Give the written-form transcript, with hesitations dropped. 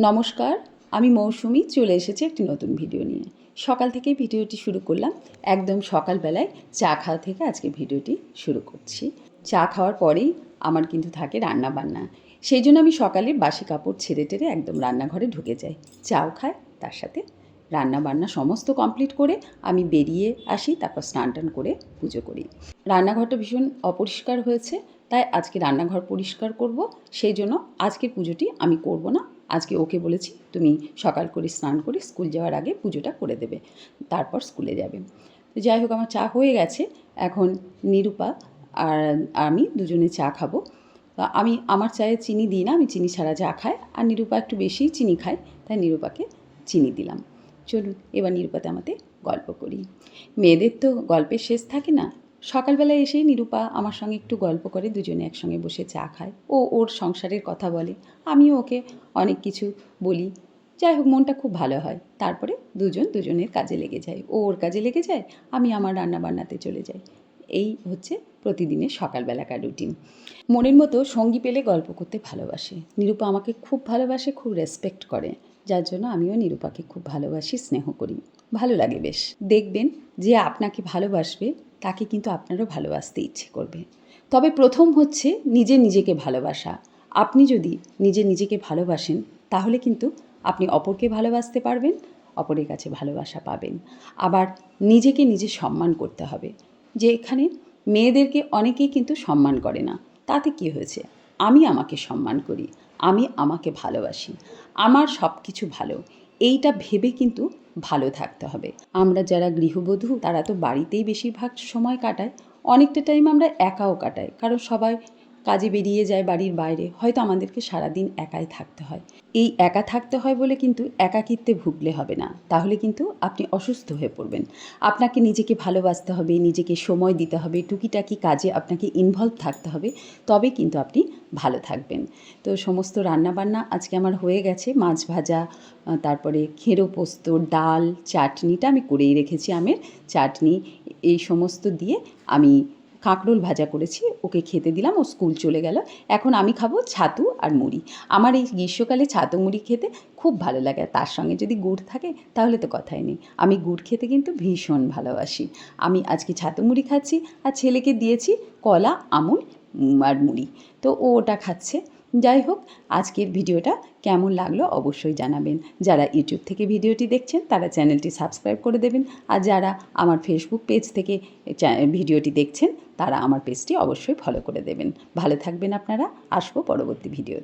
নমস্কার, আমি মৌসুমি চলে এসেছি একটি নতুন ভিডিও নিয়ে। সকাল থেকেই ভিডিওটি শুরু করলাম। একদম সকালবেলায় চা খাওয়া থেকে আজকে ভিডিওটি শুরু করছি। চা খাওয়ার পরেই আমার কিন্তু থাকে রান্না বান্না। সেই জন্য আমি সকালে বাসি কাপড় ছেড়ে টেরে একদম রান্নাঘরে ঢুকে যাই। চাও খাই, তার সাথে রান্না বান্না সমস্ত কমপ্লিট করে আমি বেরিয়ে আসি, তারপর স্নান টান করে পুজো করি। রান্নাঘরটা ভীষণ অপরিষ্কার হয়েছে, তাই আজকে রান্নাঘর পরিষ্কার করব। সেই জন্য আজকের পুজোটি আমি করব না। আজকে ওকে বলেছি তুমি সকাল করে স্নান করে স্কুল যাওয়ার আগে পুজোটা করে দেবে, তারপর স্কুলে যাবে। তো যাই হোক, আমার চা হয়ে গেছে। এখন নিরূপা আর আমি দুজনে চা খাবো। আমি আমার চায়ে চিনি দিই না, আমি চিনি ছাড়া চা খাই। আর নিরূপা একটু বেশিই চিনি খায়, তাই নিরূপাকে চিনি দিলাম। চলুন এবার নিরূপাতে আমাদের গল্প করি। মেয়েদের তো গল্পের শেষ থাকে না। সকালবেলায় এসেই নিরূপা আমার সঙ্গে একটু গল্প করে, দুজনে একসঙ্গে বসে চা খায়। ও ওর সংসারের কথা বলে, আমিও ওকে অনেক কিছু বলি। যাই হোক, মনটা খুব ভালো হয়। তারপরে দুজনের কাজে লেগে যায়। ও ওর কাজে লেগে যায়, আমি আমার রান্নাবান্নাতে চলে যাই। এই হচ্ছে প্রতিদিনের সকালবেলাকার রুটিন। মনের মতো সঙ্গী পেলে গল্প করতে ভালোবাসে। নিরূপা আমাকে খুব ভালোবাসে, খুব রেসপেক্ট করে, যার জন্য আমিও নিরূপাকে খুব ভালোবাসি, স্নেহ করি। ভালো লাগে বেশ। দেখবেন যে আপনাকে ভালোবাসবে তাকে কিন্তু আপনারও ভালোবাসতে ইচ্ছে করবে। তবে প্রথম হচ্ছে নিজেকে ভালোবাসা। আপনি যদি নিজেকে ভালোবাসেন, তাহলে কিন্তু আপনি অপরকে ভালোবাসতে পারবেন, অপরের কাছে ভালোবাসা পাবেন। আবার নিজেকে নিজে সম্মান করতে হবে। যে এখানে মেয়েদেরকে অনেকেই কিন্তু সম্মান করে না। তাতে কি হয়েছে? আমি আমাকে সম্মান করি, আমি আমাকে ভালোবাসি, আমার সব কিছু ভালো, এইটা ভেবে কিন্তু ভালো থাকতে হবে। আমরা যারা গৃহবধূ তারা তো বাড়িতেই বেশিরভাগ সময় কাটায়। অনেকটা টাইম আমরা একাও কাটাই, কারণ সবাই কাজে বেরিয়ে যায় বাড়ির বাইরে। হয়তো আমাদেরকে সারাদিন একাই থাকতে হয়। এই একা থাকতে হয় বলে কিন্তু একাকিত্বে ভুগলে হবে না, তাহলে কিন্তু আপনি অসুস্থ হয়ে পড়বেন। আপনাকে নিজেকে ভালোবাসতে হবে, নিজেকে সময় দিতে হবে, টুকিটাকি কাজে আপনাকে ইনভলভ থাকতে হবে, তবে কিন্তু আপনি ভালো থাকবেন। তো সমস্ত রান্নাবান্না আজকে আমার হয়ে গেছে। মাছ ভাজা, তারপরে খেরো পোস্ত, ডাল, চাটনিটা আমি করেই রেখেছি, আমের চাটনি, এই সমস্ত দিয়ে আমি কাঁকরোল ভাজা করেছি, ওকে খেতে দিলাম, ও স্কুল চলে গেল। এখন আমি খাবো ছাতু আর মুড়ি। আমার এই গ্রীষ্মকালে ছাতু মুড়ি খেতে খুব ভালো লাগে। তার সঙ্গে যদি গুড় থাকে তাহলে তো কথাই নেই। আমি গুড় খেতে কিন্তু ভীষণ ভালোবাসি। আমি আজকে ছাতু মুড়ি খাচ্ছি, আর ছেলেকে দিয়েছি কলা, আমুল আর মুড়ি। তো ও ওটা খাচ্ছে। যাই হোক, আজকের ভিডিওটা কেমন লাগলো অবশ্যই জানাবেন। যারা ইউটিউব থেকে ভিডিওটি দেখছেন তারা চ্যানেলটি সাবস্ক্রাইব করে দেবেন, আর যারা আমার ফেসবুক পেজ থেকে ভিডিওটি দেখছেন তারা আমার পেজটি অবশ্যই ফলো করে দেবেন। ভালো থাকবেন আপনারা। আসবো পরবর্তী ভিডিও।